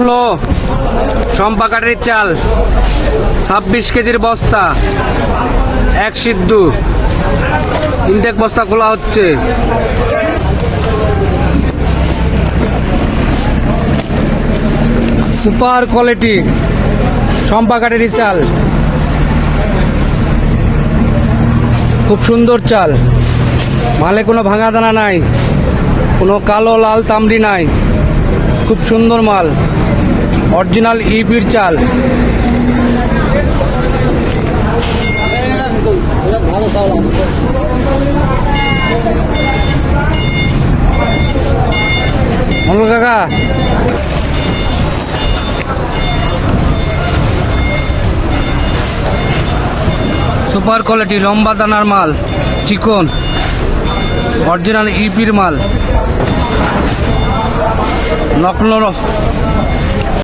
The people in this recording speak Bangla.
হলো সম্পা কাঠের চাল 26 কেজির বস্তা, এক সিদ্ধ ইনটেক বস্তা খোলা হচ্ছে। সুপার কোয়ালিটি সম্পা কাঠের চাল, খুব সুন্দর চাল। মালে কোনো ভাঙা দানা নাই, কোনো কালো লাল তামড়ি নাই, খুব সুন্দর মাল, অরিজিনাল ইপির চাল। মঙ্গল কাকা, সুপার কোয়ালিটি লম্বা দানার মাল, চিকন অরিজিনাল ইপির মাল, নকল